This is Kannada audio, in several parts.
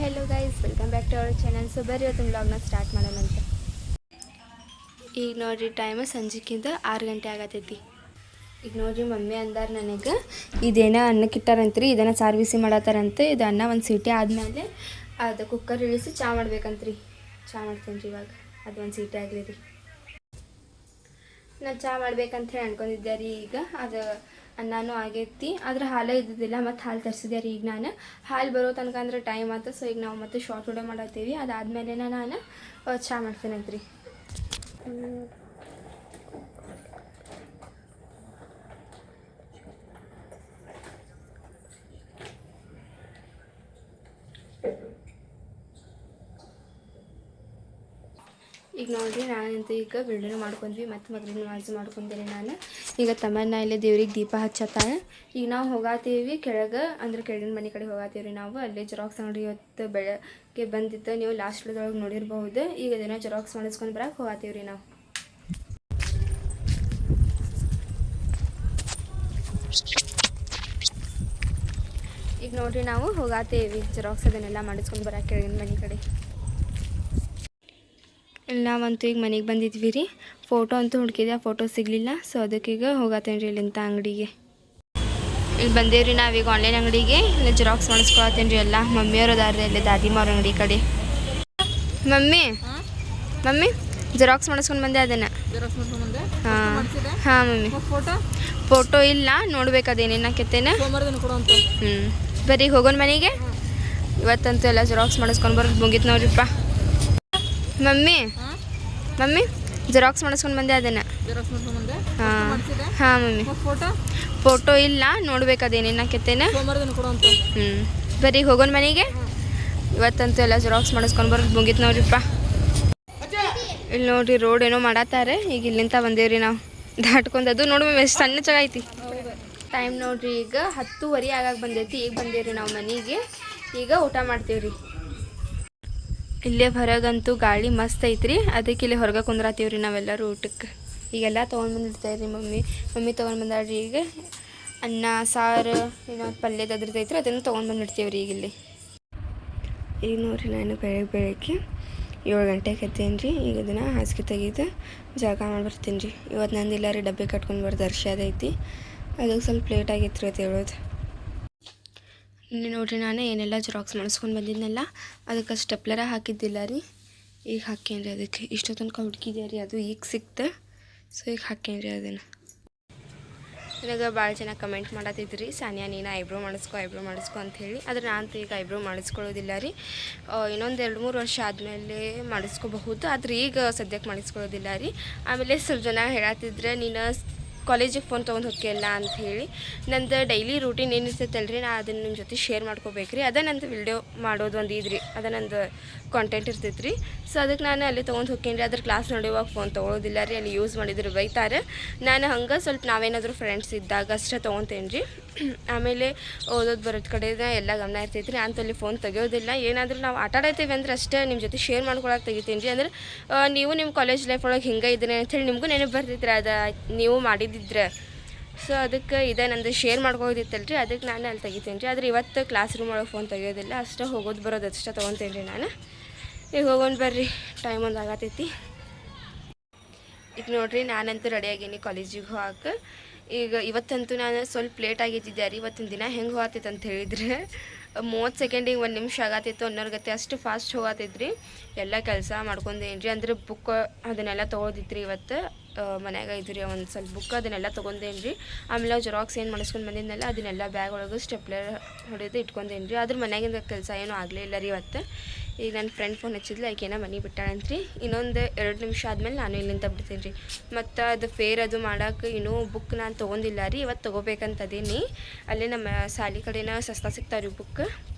Hello guys, welcome back to our channel. So ಬರ್ರಿ ಇವತ್ತು ವ್ಲಾಗ್ನ ಸ್ಟಾರ್ಟ್ ಮಾಡೋಣಂತ. ಈಗ ನೋಡ್ರಿ ಟೈಮ್ ಸಂಜೆಕ್ಕಿಂತ 6 ಗಂಟೆ ಆಗತೈತಿ. ಈಗ ನೋಡ್ರಿ ಮಮ್ಮಿ ಅಂದಾರ ನನಗೆ ಇದೇನ ಅನ್ನಕ್ಕಿಟ್ಟಾರಂತ್ರಿ, ಇದನ್ನು ಸಾರು ಬಿಸಿ ಮಾಡತ್ತಾರಂತೆ. ಇದು ಅನ್ನ ಒಂದು ಸೀಟಿ ಆದಮೇಲೆ ಅದು ಕುಕ್ಕರ್ ಇಳಿಸಿ ಚಹಾ ಮಾಡ್ಬೇಕಂತ್ರಿ. ಚಹಾ ಮಾಡ್ತೇನೆ ರೀ ಇವಾಗ, ಅದು ಒಂದು ಸೀಟಿ ಆಗಲಿ ರೀ. ನಾನು ಚಹಾ ಮಾಡ್ಬೇಕಂತ ಹೇಳಿ ಅನ್ಕೊಂಡಿದ್ದೆ ರೀ. ಈಗ ಅದು ಅನ್ನನೂ ಆಗೈತಿ, ಆದ್ರೆ ಹಾಲೇ ಇದ್ದಿದ್ದಿಲ್ಲ, ಮತ್ತು ಹಾಲು ತರಿಸಿದೆ ರೀ. ಈಗ ನಾನು ಹಾಲು ಬರೋ ತನಕ ಅಂದ್ರೆ ಟೈಮ್ ಆಯ್ತು. ಸೊ ಈಗ ನಾವು ಮತ್ತೆ ಶಾರ್ಟ್ ವಿಡಿಯೋ ಮಾಡತ್ತೀವಿ. ಅದಾದಮೇಲೆ ನಾನು ಚಹಾ ಮಾಡ್ತೇನಂತ್ರಿ. ಈಗ ನೋಡಿರಿ ನಾನಂತೂ ಈಗ ವಿಡಿಯೋ ಮಾಡ್ಕೊಂಡ್ವಿ, ಮತ್ತು ಮಗಲಿನ ನಮಾಜ್ ಮಾಡ್ಕೊಂಡೇನೆ ನಾನು. ಈಗ ತಮ್ಮನ್ನ ಇಲ್ಲೇ ದೇವ್ರಿಗೆ ದೀಪ ಹಚ್ಚತ್ತಾಳೆ. ಈಗ ನಾವು ಹೋಗಾತೀವಿ ಕೆಳಗೆ, ಅಂದ್ರೆ ಕೆಳಗಿನ ಮನೆ ಕಡೆ ಹೋಗಾತೀವಿ ರೀ ನಾವು. ಅಲ್ಲೇ ಜೆರಾಕ್ಸ್ ಅಂಗಡಿ ಇವತ್ತು ಬೆಳಗ್ಗೆ ಬಂದಿತ್ತು, ನೀವು ಲಾಸ್ಟ್ ವಿಡಿಯೋದೊಳಗೆ ನೋಡಿರ್ಬಹುದು. ಈಗ ಅದೇನೋ ಜೆರಾಕ್ಸ್ ಮಾಡಿಸ್ಕೊಂಡು ಬರಕ್ಕೆ ಹೋಗಾತೀವಿ ರೀ ನಾವು. ಈಗ ನೋಡಿರಿ ನಾವು ಹೋಗಾತೀವಿ ಜೆರಾಕ್ಸ್ ಅದನ್ನೆಲ್ಲ ಮಾಡಿಸ್ಕೊಂಡು ಬರಕ್ಕೆ ಕೆಳಗಿನ ಮನೆ ಕಡೆ. ನಾವಂತೂ ಈಗ ಮನೆಗೆ ಬಂದಿದ್ವಿ ರೀ. ಫೋಟೋ ಅಂತೂ ಹುಡುಕಿದೆ, ಆ ಫೋಟೋ ಸಿಗಲಿಲ್ಲ. ಸೊ ಅದಕ್ಕೀಗ ಹೋಗತ್ತೇನೆ ರೀ ಇಲ್ಲಿಂದ ಅಂಗಡಿಗೆ. ಇಲ್ಲಿ ಬಂದೇವ್ರಿ ನಾವೀಗ ಆನ್ಲೈನ್ ಅಂಗಡಿಗೆ. ಇಲ್ಲಿ ಜೆರಾಕ್ಸ್ ಮಾಡಿಸ್ಕೊಳತ್ತೇನೆ ರೀ ಎಲ್ಲ. ಮಮ್ಮಿಯವರು ಅದಾರ ಇಲ್ಲಿ ದಾದಿಮಾರ ಅಂಗಡಿ ಕಡೆ. ಮಮ್ಮಿ ಮಮ್ಮಿ ಜೆರಾಕ್ಸ್ ಮಾಡಿಸ್ಕೊಂಡು ಬಂದೆ ಅದನ್ನು. ಹಾಂ ಮಮ್ಮಿ. ಫೋಟೋ ಇಲ್ಲ, ನೋಡ್ಬೇಕು ಅದೇನೇನು ಹಾಕೈತೇನೆ. ಬರ್ರಿ ಹೋಗೋಣ ಮನೆಗೆ. ಇವತ್ತಂತೂ ಎಲ್ಲ ಜೆರಾಕ್ಸ್ ಮಾಡಿಸ್ಕೊಂಡು ಬರೋದು ಮುಗೀತು ನೋಡ್ರಿಪ್ಪ. ಮಮ್ಮಿ ಮಮ್ಮಿ ಜೆರಾಕ್ಸ್ ಮಾಡಿಸ್ಕೊಂಡು ಬಂದೆ ಅದನ್ನು. ಹಾಂ ಹಾಂ ಮಮ್ಮಿ. ಫೋಟೋ ಇಲ್ಲ, ನೋಡ್ಬೇಕು ಅದೇನೇನು ಹಾಕೈತೇನೆ. ಬರ್ರಿ ಹೋಗೋಣ ಮನೆಗೆ. ಇವತ್ತಂತೂ ಎಲ್ಲ ಜೆರಾಕ್ಸ್ ಮಾಡಿಸ್ಕೊಂಡು ಬರೋದು ಮುಗೀತು ನೋಡ್ರಿಪ್ಪ. ಇಲ್ಲಿ ನೋಡ್ರಿ ರೋಡ್ ಏನೋ ಮಾಡತ್ತಾರೆ. ಈಗ ಇಲ್ಲಿಂದ ಬಂದೇವ್ರಿ ನಾವು ದಾಟ್ಕೊಂಡು. ಅದು ನೋಡಿ ಎಷ್ಟು ಸಣ್ಣ ಜಾಗ ಐತಿ. ಟೈಮ್ ನೋಡ್ರಿ ಈಗ 10:30 ಆಗಾಗ ಬಂದೈತಿ. ಈಗ ಬಂದೇವ್ರಿ ನಾವು ಮನೆಗೆ. ಈಗ ಊಟ ಮಾಡ್ತೀವ್ರಿ. ಇಲ್ಲೇ ಹೊರಗಂತೂ ಗಾಳಿ ಮಸ್ತ್ ಐತ್ರಿ, ಅದಕ್ಕೆ ಇಲ್ಲಿ ಹೊರಗೆ ಕುಂದ್ರಾತೀವ್ರಿ ನಾವೆಲ್ಲರೂ ಊಟಕ್ಕೆ. ಈಗೆಲ್ಲ ತೊಗೊಂಡು ಬಂದಿರ್ತಾಯಿರಿ ಮಮ್ಮಿ ತೊಗೊಂಡು ಬಂದಾಡ್ರಿ. ಈಗ ಅನ್ನ ಸಾರು ಏನೋ ಪಲ್ಯದ ಅದ್ರದ್ದು ಅದನ್ನು ತೊಗೊಂಡು ಬಂದಿಡ್ತೀವ್ರಿ ಈಗ ಇಲ್ಲಿ. ಈಗ ನೋಡ್ರಿ ನಾನು ಬೆಳಗ್ಗೆ 7 ಗಂಟೆಗೆ ಎತ್ತೇನೆ ರೀ. ಈಗ ಅದನ್ನು ಹಾಸಿಗೆ ತೆಗೆದು ಜಾಗ ಮಾಡಿ ಬರ್ತೀನಿ ರೀ. ಇವತ್ತು ನಂದು ಇಲ್ಲ ರೀ, ಡಬ್ಬೆ ಕಟ್ಕೊಂಡು ಬರ್ದು ಅರ್ಶದೈತಿ. ಅದಕ್ಕೆ ಸ್ವಲ್ಪ ಲೇಟ್ ಆಗಿತ್ತು ರೀ ಅದು ಹೇಳೋದು. ಇನ್ನು ನೋಡ್ರಿ ನಾನು ಏನೆಲ್ಲ ಜೆರಾಕ್ಸ್ ಮಾಡಿಸ್ಕೊಂಡು ಬಂದಿದ್ನೆಲ್ಲ ಅದಕ್ಕೆ ಸ್ಟೆಪ್ಲರ ಹಾಕಿದ್ದಿಲ್ಲ ರೀ. ಈಗ ಹಾಕೇನ್ರಿ ಅದಕ್ಕೆ. ಇಷ್ಟೋ ತನಕ ಹುಡುಕಿದೆ ರೀ, ಅದು ಈಗ ಸಿಕ್ತು. ಸೊ ಈಗ ಹಾಕೇನ್ರಿ ಅದನ್ನು. ನನಗೆ ಭಾಳ ಜನ ಕಮೆಂಟ್ ಮಾಡತ್ತಿದ್ರಿ, ಸಾನಿಯಾ ನೀನು ಐಬ್ರೋ ಮಾಡಿಸ್ಕೊ ಅಂಥೇಳಿ. ಆದರೆ ನಾನು ಈಗ ಐಬ್ರೋ ಮಾಡಿಸ್ಕೊಳ್ಳೋದಿಲ್ಲ ರೀ. ಇನ್ನೊಂದು 2-3 ವರ್ಷ ಆದಮೇಲೆ ಮಾಡಿಸ್ಕೋಬಹುದು, ಆದರೆ ಈಗ ಸದ್ಯಕ್ಕೆ ಮಾಡಿಸ್ಕೊಳ್ಳೋದಿಲ್ಲ ರೀ. ಆಮೇಲೆ ಸ್ವಲ್ಪ ಜನ ಹೇಳತ್ತಿದ್ರೆ ನೀನು ಕಾಲೇಜಿಗೆ ಫೋನ್ ತೊಗೊಂಡು ಹೋಗ್ಯಲ್ಲ ಅಂಥೇಳಿ. ನಂದು ಡೈಲಿ ರೂಟೀನ್ ಏನಿರ್ತೈತಲ್ರಿ, ನಾನು ಅದನ್ನು ನಿಮ್ಮ ಜೊತೆ ಶೇರ್ ಮಾಡ್ಕೋಬೇಕು ರೀ. ಅದೇ ನಂದು ವಿಡಿಯೋ ಮಾಡೋದು ಒಂದು ಇದ್ರಿ, ಅದೇ ನಂದು ಕಾಂಟೆಂಟ್ ಇರ್ತೈತೆ ರೀ. ಸೊ ಅದಕ್ಕೆ ನಾನು ಅಲ್ಲಿ ತೊಗೊಂಡು ಹೋಗ್ತೀನಿ ರೀ. ಅದ್ರ ಕ್ಲಾಸ್ ನಡೆಯುವಾಗ ಫೋನ್ ತೊಗೊಳೋದಿಲ್ಲ ರೀ, ಅಲ್ಲಿ ಯೂಸ್ ಮಾಡಿದ್ರೆ ಬೈತಾರೆ. ನಾನು ಹಂಗೆ ಸ್ವಲ್ಪ ನಾವೇನಾದರೂ ಫ್ರೆಂಡ್ಸ್ ಇದ್ದಾಗ ಅಷ್ಟೇ ತೊಗೊತೇನೆ ರೀ. ಆಮೇಲೆ ಓದೋದು ಬರೋದು ಕಡೆದ ಎಲ್ಲ ಗಮನ ಇರ್ತೈತೆ ರೀ. ಅಂತಲ್ಲಿ ಫೋನ್ ತೆಗಿಯೋದಿಲ್ಲ. ಏನಾದರೂ ನಾವು ಆಟ ಆಡ್ತೀವಿ ಅಂದ್ರೆ ಅಷ್ಟೇ ನಿಮ್ಮ ಜೊತೆ ಶೇರ್ ಮಾಡ್ಕೊಳಕ್ಕೆ ತೆಗಿತೀನಿ ರೀ. ಅಂದ್ರೆ ನೀವು ನಿಮ್ಮ ಕಾಲೇಜ್ ಲೈಫ್ ಒಳಗೆ ಹಿಂಗೆ ಇದ್ದೀನಿ ಅಂಥೇಳಿ ನಿಮಗೂ ನೆನಪು ಬರ್ತೈತ್ರಿ, ಅದು ನೀವು ಮಾಡಿದ್ದಿದ್ರೆ. ಸೊ ಅದಕ್ಕೆ ಇದೇ ನಂದು ಶೇರ್ ಮಾಡ್ಕೋದಿತ್ತಲ್ಲ ರೀ, ಅದಕ್ಕೆ ನಾನು ಅಲ್ಲಿ ತೆಗಿತೀನಿ ರೀ. ಆದರೆ ಇವತ್ತು ಕ್ಲಾಸ್ ರೂಮ್ ಒಳಗೆ ಫೋನ್ ತೆಗಿಯೋದಿಲ್ಲ, ಅಷ್ಟೇ ಹೋಗೋದು ಬರೋದು ಅಷ್ಟೇ ತೊಗೊತೀನಿ ರೀ ನಾನು. ಈಗ ಹೋಗೋಣ ಬರ್ರಿ, ಟೈಮ್ ಒಂದು ಆಗತೈತಿ. ಈಗ ನೋಡಿರಿ ನಾನಂತೂ ರೆಡಿಯಾಗೀನಿ ಕಾಲೇಜಿಗೆ ಹೋಗಕ್ಕೆ. ಈಗ ಇವತ್ತಂತೂ ನಾನು ಸ್ವಲ್ಪ ಲೇಟ್ ಆಗಿದ್ದಿದ್ದೆ ರೀ. ಇವತ್ತಿನ ದಿನ ಹೆಂಗೆ ಹೋಗತ್ತೈತೆ ಅಂತ ಹೇಳಿದರೆ 30 ಸೆಕೆಂಡಿಗೆ 1 ನಿಮಿಷ ಆಗತ್ತಿತ್ತು ಅನ್ನೋರ್ಗತ್ತೆ, ಅಷ್ಟು ಫಾಸ್ಟ್ ಹೋಗತ್ತೈತ್ರಿ. ಎಲ್ಲ ಕೆಲಸ ಮಾಡ್ಕೊಂಡೇನು ರೀ. ಅಂದರೆ ಬುಕ್ ಅದನ್ನೆಲ್ಲ ತೊಗೊಳದಿತ್ತು ರೀ ಇವತ್ತು. ಮನ್ಯಾಗ ಇದ್ರಿ ಒಂದು ಸ್ವಲ್ಪ ಬುಕ್ ಅದನ್ನೆಲ್ಲ ತೊಗೊಂಡೇನು ರೀ. ಆಮೇಲೆ ಜೆರಾಕ್ಸ್ ಏನು ಮಾಡಿಸ್ಕೊಂಡು ಬಂದಿದ್ನಲ್ಲ ಅದನ್ನೆಲ್ಲ ಬ್ಯಾಗ್ ಒಳಗೆ ಸ್ಟೆಪ್ಲರ್ ಹೊಡೆದು ಇಟ್ಕೊಂಡೇನು ರೀ. ಆದ್ರೆ ಮನ್ಯಾಗಿಂದ ಕೆಲಸ ಏನೂ ಆಗಲೇ ಇಲ್ಲ ರೀ ಇವತ್ತು. ಈಗ ನನ್ನ ಫ್ರೆಂಡ್ ಫೋನ್ ಹಚ್ಚಿದ್ಲು, ಆಕೆನ ಮನೆಗೆ ಬಿಟ್ಟಾಳಂತ್ರಿ. ಇನ್ನೊಂದು 2 ನಿಮಿಷ ಆದಮೇಲೆ ನಾನು ಇಲ್ಲಿಂದ ಬಿಡ್ತೀನಿ ರೀ. ಮತ್ತು ಅದು ಫೇರ್ ಅದು ಮಾಡೋಕೆ ಇನ್ನೂ ಬುಕ್ ನಾನು ತೊಗೊಂಡಿಲ್ಲ ರೀ. ಇವತ್ತು ತೊಗೋಬೇಕಂತದೀನಿ. ಅಲ್ಲೇ ನಮ್ಮ ಸಾಲಿ ಕಡೆನ ಸಸ್ತಾ ಸಿಗ್ತಾವೆ ರೀ ಬುಕ್,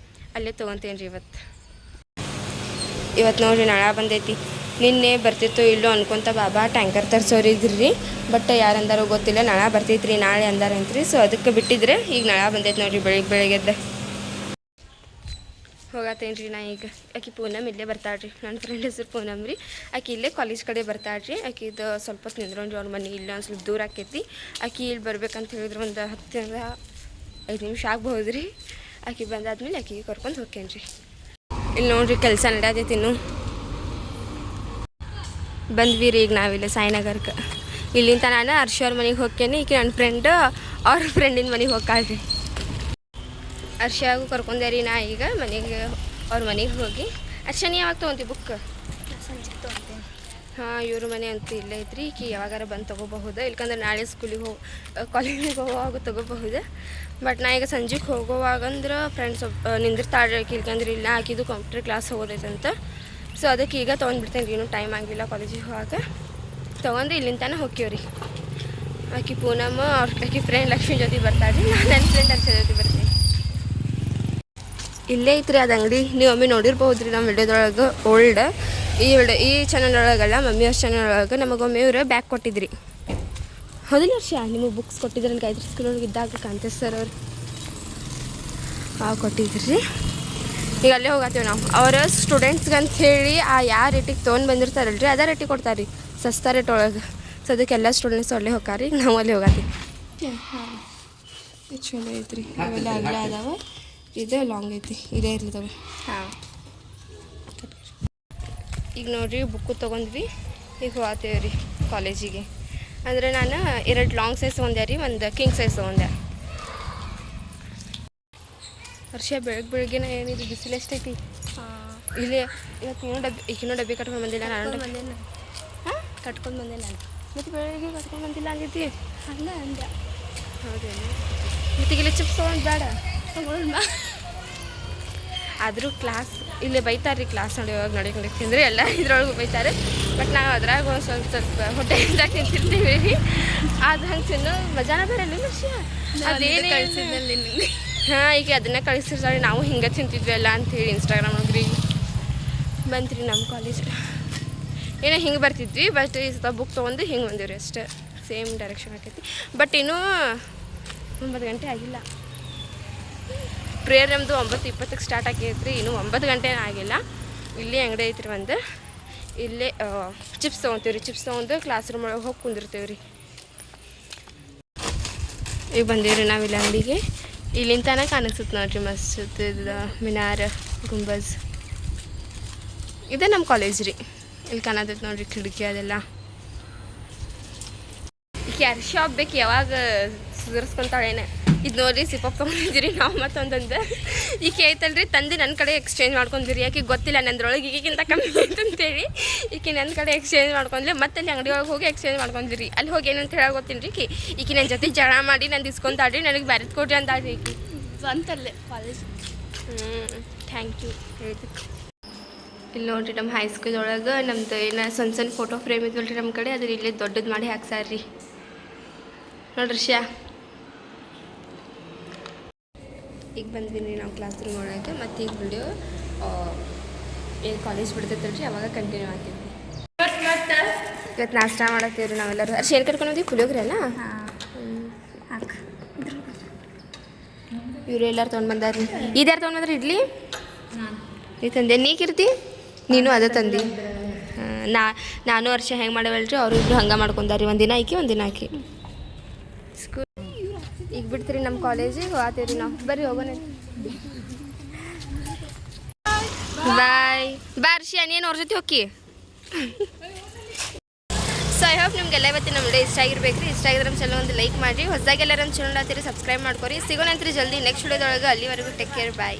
ಅಲ್ಲೇ ತೊಗೊತೀನಿ ರೀ ಇವತ್ತು ನೋಡಿರಿ ನಾಳೆ ಬಂದೈತಿ. ನಿನ್ನೆ ಬರ್ತಿತ್ತು ಇಲ್ಲೋ ಅನ್ಕೊತ ಬಾಬಾ ಟ್ಯಾಂಕರ್ ತರಿಸೋರಿದ್ರಿ ರೀ. ಬಟ್ ಯಾರು ಅಂದಾರೋ ಗೊತ್ತಿಲ್ಲ, ನಾಳೆ ಬರ್ತೈತ್ರಿ ನಾಳೆ ಅಂದಾರಂತ್ರಿ. ಸೊ ಅದಕ್ಕೆ ಬಿಟ್ಟಿದ್ರೆ ಈಗ ನಾಳೆ ಬಂದೈತೆ ನೋಡಿರಿ ಬೆಳಗ್ಗೆದ್ದು ಹೋಗತ್ತೇನು ರೀ. ನಾ ಈಗ ಆಕೆ ಪೂನಮ್ ಇಲ್ಲೇ ಬರ್ತಾಳ್ರಿ. ನನ್ನ ಫ್ರೆಂಡ್ ಹೆಸರು ಪೂನಮ್ ರೀ. ಆಕೆ ಇಲ್ಲೇ ಕಾಲೇಜ್ ಕಡೆ ಬರ್ತಾಳ್ರಿ. ಆಕೆದು ಸ್ವಲ್ಪ ಹೊತ್ತು ನಿಂದ್ರೊಂಡ್ರಿ ಅವ್ರ ಮನೆ ಇಲ್ಲ ಒಂದು ಸ್ವಲ್ಪ ದೂರ ಆಕೈತಿ. ಆಕೆ ಇಲ್ಲಿ ಬರ್ಬೇಕಂತ ಹೇಳಿದ್ರೆ ಒಂದು 10-5 ನಿಮಿಷ ಆಗ್ಬೋದು ರೀ. ಆಕೆ ಬಂದಾದ್ಮೇಲೆ ಆಕೆಗೆ ಕರ್ಕೊಂಡು ಹೋಗ್ತೇನೆ ರೀ. ಇಲ್ಲಿ ನೋಡ್ರಿ ಕೆಲಸ ನಡೆಯತೈತಿ ಇನ್ನು ಬಂದ್ವಿ ರೀ ಈಗ ನಾವಿಲ್ಲಿ ಸಾಯಿನಗರಕ್ಕೆ. ಇಲ್ಲಿಂದ ನಾನು ಹರ್ಷ ಅವ್ರ ಮನೆಗೆ ಹೋಗ್ತೇನೆ. ಈಗ ನನ್ನ ಫ್ರೆಂಡ್ ಅವ್ರ ಫ್ರೆಂಡಿನ ಮನೆಗೆ ಹೋಗ್ಕಾಳ್ರಿ. ಹರ್ಷಾಗೂ ಕರ್ಕೊಂಡೆ ರೀ ನಾ ಈಗ ಮನೆಗೆ ಅವ್ರ ಮನೆಗೆ ಹೋಗಿ. ಹರ್ಷ ನೀ ಯಾವಾಗ ತೊಗೊಂತೀವಿ ಬುಕ್? ಸಂಜೆ ತೊಗೊಳ್ತೇನೆ. ಹಾಂ ಇವ್ರ ಮನೆ ಅಂತೂ ಇಲ್ಲೇ ಐತ್ರಿ. ಈಗ ಯಾವಾಗಾರ ಬಂದು ತೊಗೋಬಹುದು, ಇಲ್ಕಂದ್ರೆ ನಾಳೆ ಸ್ಕೂಲಿಗೆ ಕಾಲೇಜಿಗೆ ಹೋಗುವಾಗ ತೊಗೋಬಹುದು. ಬಟ್ ನಾ ಈಗ ಸಂಜೆಗೆ ಹೋಗುವಾಗಂದ್ರೆ ಫ್ರೆಂಡ್ಸ್ ನಿಂದಿರ್ತಾಳೆ ಇಲ್ಕಂದ್ರೆ ಇಲ್ಲ ಆಕಿದು ಕಂಪ್ಯೂಟರ್ ಕ್ಲಾಸ್ ಹೋಗೋದೈತಂತ. ಸೊ ಅದಕ್ಕೆ ಈಗ ತೊಗೊಂಡ್ಬಿಡ್ತೇನೆ ರೀ, ಇನ್ನೂ ಟೈಮ್ ಆಗಿಲ್ಲ ಕಾಲೇಜಿಗೆ ಹೋಗಾಕ. ತೊಗೊಂಡು ಇಲ್ಲಿಂದ ಹೋಗ್ತೀವ್ರಿ. ಆಕಿ ಪೂನಮ್ಮ ಆಕಿ ಫ್ರೆಂಡ್ ಲಕ್ಷ್ಮಿ ಜೊತೆ ಬರ್ತಾಳೆ, ನಾನು ನನ್ನ ಫ್ರೆಂಡ್ ಹರ್ಷ ಜೊತೆ ಬರ್ತೀನಿ. ಇಲ್ಲೇ ಐತ್ರಿ ಅದು ಅಂಗಡಿ. ನೀವು ಒಮ್ಮೆ ನೋಡಿರ್ಬೋದು ರೀ ನಮ್ಮ ವಿಡಿಯೋದೊಳಗೆ ಓಲ್ಡ್. ಈ ಚಾನಲ್ ಒಳಗಲ್ಲ, ಮಮ್ಮಿ ಅವ್ರ ಚಾನಲ್ ಒಳಗೆ ನಮಗೊಮ್ಮೆ ಇವರು ಬ್ಯಾಗ್ ಕೊಟ್ಟಿದ್ರಿ. ಹೌದಿಲ್ಲ ವರ್ಷ ನಿಮಗೆ ಬುಕ್ಸ್ ಕೊಟ್ಟಿದ್ರು ನನಗೆ 5 ಸ್ಕೂಲ್ ಒಳಗೆ ಇದ್ದಾಗ ಕಾಂತೇಶ್ ಸರ್ ಅವ್ರು ಕೊಟ್ಟಿದ್ರಿ. ಈಗ ಅಲ್ಲೇ ಹೋಗತ್ತೀವಿ ನಾವು. ಅವ್ರ ಸ್ಟೂಡೆಂಟ್ಸ್ಗೆ ಅಂತ ಹೇಳಿ ಯಾವ ರೇಟಿಗೆ ತೊಗೊಂಡು ಬಂದಿರ್ತಾರಲ್ರಿ ಅದೇ ರೇಟಿಗೆ ಕೊಡ್ತಾರೆ ರೀ, ಸಸ್ತಾ ರೇಟ್ ಒಳಗೆ. ಸೊ ಅದಕ್ಕೆಲ್ಲ ಸ್ಟೂಡೆಂಟ್ಸ್ ಅಲ್ಲೇ ಹೋಗಾರಿ, ನಾವು ಅಲ್ಲಿ ಹೋಗತ್ತೀವಿ. ಹಾಂ ಇದು ಚಲೋ ಐತ್ರಿ. ಅವೆಲ್ಲ ಅಗಲ ಅದಾವೆ, ಇದು ಲಾಂಗ್ ಐತಿ, ಇದೇ ಇರಲಿ ತಗೋ. ಹಾಂ ಈಗ ನೋಡಿರಿ ಬುಕ್ಕು ತೊಗೊಂಡ್ವಿ. ಈಗ ಹೋಗ್ತೇವೆ ರೀ ಕಾಲೇಜಿಗೆ. ಅಂದರೆ ನಾನು 2 ಲಾಂಗ್ ಸೈಜ್ ತೊಗೊಂಡೆ ರೀ, ಒಂದು ಕಿಂಗ್ ಸೈಜ್ ತೊಗೊಂಡೆ. ವರ್ಷ ಬೆಳಗ್ಗೆನೇ ಏನಿದು ಬಿಸಿಲು ಎಷ್ಟೈತಿ ಇಲ್ಲಿ. ಇವತ್ತು ಈಗಿನೂ ಡಬ್ಬಿ ಕಟ್ಕೊಂಡು ಬಂದಿಲ್ಲ ನಾನು. ಹಾಂ ಕಟ್ಕೊಂಡು ಬಂದೆ ನಾನು. ಮತ್ತು ಬೆಳಗ್ಗೆ ಕಟ್ಕೊಂಡು ಬಂದಿಲ್ಲ ಆಗೈತಿ. ಅಲ್ಲ ಅಂದೆ. ಹೌದೇನು? ಮತ್ತು ಇಲ್ಲಿ ಚಿಪ್ಸ್ ತೊಗೊಂಡು ಬೇಡ ತಗೊಳ್ಮ. ಆದರೂ ಕ್ಲಾಸ್ ಇಲ್ಲೇ ಬೈತಾರೆ ರೀ, ಕ್ಲಾಸ್ ನಡೆಯುವಾಗ ನಡಿ ತಿಂದರೆ ಎಲ್ಲ ಇದ್ರೊಳಗೂ ಬೈತಾರೆ. ಬಟ್ ನಾವು ಅದ್ರಾಗ ಒಂದು ಸ್ವಲ್ಪ ಹೊಟ್ಟೆ ಹಿಂದಾಗ ತಿಂತಿರ್ತೀವಿ ರೀ. ಅದು ಹಂಗೆ ತಿನ್ನೋ ಮಜಾನ ಬೇಡಲ್ಲ ವಿಷಯ ಅದೇನು ಕಳಿಸಿದ್ದಲ್ಲಿ. ಹಾಂ ಈಗ ಅದನ್ನೇ ಕಳಿಸಿರ್ತಾರೆ. ನಾವು ಹಿಂಗೆ ತಿಂತಿದ್ವಿ ಎಲ್ಲ ಅಂಥೇಳಿ ಇನ್ಸ್ಟಾಗ್ರಾಮ್ನಾಗ ರೀ ಬಂತ್ರಿ ನಮ್ಮ ಕಾಲೇಜ್. ಏನೋ ಹಿಂಗೆ ಬರ್ತಿದ್ವಿ, ಬಟ್ ಈ ಸತ ಬುಕ್ ತೊಗೊಂಡು ಹಿಂಗೆ ಬಂದಿವ್ರಿ ಅಷ್ಟೇ. ಸೇಮ್ ಡೈರೆಕ್ಷನ್ ಆಕೈತಿ. ಬಟ್ ಇನ್ನೂ 9 ಗಂಟೆ ಆಗಿಲ್ಲ. ಪ್ರೇಯರ್ ನಮ್ಮದು 9:20ಕ್ಕೆ ಸ್ಟಾರ್ಟ್ ಆಗೈತ್ರಿ, ಇನ್ನೂ 9 ಗಂಟೆನೇ ಆಗಿಲ್ಲ. ಇಲ್ಲೇ ಅಂಗಡಿ ಐತ್ರಿ ಒಂದು, ಇಲ್ಲೇ ಚಿಪ್ಸ್ ತೊಗೊತೀವಿ ರೀ. ಚಿಪ್ಸ್ ತೊಗೊಂಡು ಕ್ಲಾಸ್ ರೂಮ್ ಒಳಗೆ ಹೋಗಿ ಕುಂದಿರ್ತೀವಿ ರೀ. ಈಗ ಬಂದೀವಿ ನಾವು ಇಲ್ಲಿ ಅಂಗಡಿಗೆ. ಇಲ್ಲಿಂದ ಕಾಣಿಸುತ್ತೆ ನೋಡ್ರಿ ಮಸ್ತ್ ಇದು ಮಿನಾರ್ ಗುಂಬಜ್. ಇದೇ ನಮ್ಮ ಕಾಲೇಜ್ ರೀ. ಇಲ್ಲಿ ಕಾಣತೈತೆ ನೋಡ್ರಿ ಕಿಟಕಿ ಅದೆಲ್ಲ. ಈಗ ಯಾರು ಶಾಪ್ ಬೇಕು ಯಾವಾಗ ಸುಧಾರಿಸ್ಕೊತಾಳೇನೆ. ಇದು ನೋಡಿರಿ ಸಿಪಪ್ ತೊಗೊಂಡಿದ್ದೀರಿ ನಾವು ಮತ್ತೊಂದೊಂದು. ಈಗ ಐತಲ್ರಿ ತಂದು ನನ್ನ ಕಡೆ ಎಕ್ಸ್ಚೇಂಜ್ ಮಾಡ್ಕೊಂಡ್ರಿ. ಯಾಕೆ ಗೊತ್ತಿಲ್ಲ ನಂದ್ರೊಳಗೆ ಈಗಿಂತ ಕಮ್ಮಿ ಆಯ್ತು ಅಂತೇಳಿ ಈಕೆ ನನ್ನ ಕಡೆ ಎಕ್ಸ್ಚೇಂಜ್ ಮಾಡ್ಕೊಂಡ್ಲಿ. ಮತ್ತೆ ಅಲ್ಲಿ ಅಂಗಡಿ ಒಳಗೆ ಹೋಗಿ ಎಕ್ಸ್ಚೇಂಜ್ ಮಾಡ್ಕೊಂಡ್ರಿ. ಅಲ್ಲಿ ಹೋಗಿ ಏನಂತ ಹೇಳೋಕೆ ಗೊತ್ತೀನಿ ರೀ, ಈಕೆ ನನ್ನ ಜೊತೆ ಜಗಳ ಮಾಡಿ ನಾನು ಇಸ್ಕೊಂತಾಡ್ರಿ, ನನಗೆ ಬ್ಯಾರೆದು ಕೊಡ್ರಿ ಅಂತಾಡ್ರಿ ಈಕೆ ಸ್ವಂತಲ್ಲೇ ಕಾಲೇಜ್. ಥ್ಯಾಂಕ್ ಯು ಹೇಳಿದ್ದಕ್ಕೆ. ಇಲ್ಲಿ ನೋಡಿರಿ ನಮ್ಮ ಹೈಸ್ಕೂಲ್ ಒಳಗೆ ನಮ್ದು ಏನೋ ಸಣ್ಣ ಫೋಟೋ ಫ್ರೇಮ್ ಇದ್ವಲ್ರಿ ನಮ್ಮ ಕಡೆ, ಅದ್ರ ಇಲ್ಲೇ ದೊಡ್ಡದು ಮಾಡಿ ಹಾಕ್ಸಾರ್ರಿ ನೋಡ್ರಿ ಶ್ಯಾ. ಈಗ ಬಂದ್ವಿ ನಾವು ಕ್ಲಾಸ್ ರೂಮ್ ಒಳಗೆ. ಮತ್ತು ಈಗ ವಿಡಿಯೋ ಏನು ಕಾಲೇಜ್ ಬಿಡ್ತೈತಲ್ರಿ ಅವಾಗ ಕಂಟಿನ್ಯೂ ಆಗ್ತೈತಿ. ಇವತ್ತು ನಾಷ್ಟ ಮಾಡತ್ತೀವ್ರಿ ನಾವೆಲ್ಲರೂ. ಅರ್ಷ ಏನು ಕಟ್ಕೊಂಡು ಹೋದ್ವಿ ಪುಳಿಯೋಗ್ರಿ ಅಲ್ಲ. ಇವ್ರು ಎಲ್ಲರೂ ತೊಗೊಂಡು ಬಂದಾರ್ರಿ. ಇದ್ಯಾರು ತೊಗೊಂಡು ಬಂದ್ರಿ? ಇಡ್ಲಿ ನೀ ತಂದೆ, ನೀ ಕೀರ್ತಿ ನೀನು ಅದೇ ತಂದು. ನಾನು ವರ್ಷ ಹೆಂಗೆ ಮಾಡವಲ್ರಿ, ಅವರು ಇಬ್ಬರು ಹಂಗೆ ಮಾಡ್ಕೊಂಡಾರಿ. ಒಂದಿನ ಆಕಿ ಒಂದಿನ ಆಕಿ. ಸ್ಕೂಲ್ ಈಗ ಬಿಡ್ತೀರಿ ನಮ್ಮ ಕಾಲೇಜಿಗೆ ಹೋಗ್ತೀವ್ರಿ ನಾವು. ಬರ್ರಿ ಹೋಗೋಣ. ಬಾಯ್ ಬಾಯ್ ಅರ್ಷಿ. ನೀನು ಅವ್ರ ಜೊತೆ ಹೋಗಿ. ಸೊ ಐ ಹೋಪ್ ನಿಮಗೆಲ್ಲ ಇವತ್ತಿನ ನಮ್ಮ ವಿಡಿಯೋ ಇಷ್ಟ ಆಗಿರ್ಬೇಕು ರೀ. ಇಷ್ಟ ಆಗಿದ್ರೆ ನಮ್ಮ ಚಾನಲ್ ಒಂದು ಲೈಕ್ ಮಾಡಿರಿ. ಹೊಸದಾಗಿ ಎಲ್ಲರೂ ನಮ್ಮ ಚಾನಲ್ ಹಾಕ್ತೀರಿ, ಸಬ್ಸ್ಕ್ರೈಬ್ ಮಾಡ್ಕೊರಿ. ಸಿಗೋಣಂತ್ರಿ ಜಲ್ದಿ ನೆಕ್ಸ್ಟ್ ವಿಡಿಯೋದೊಳಗೆ. ಅಲ್ಲಿವರೆಗೂ ಟೇಕ್ ಕೇರ್, ಬಾಯ್.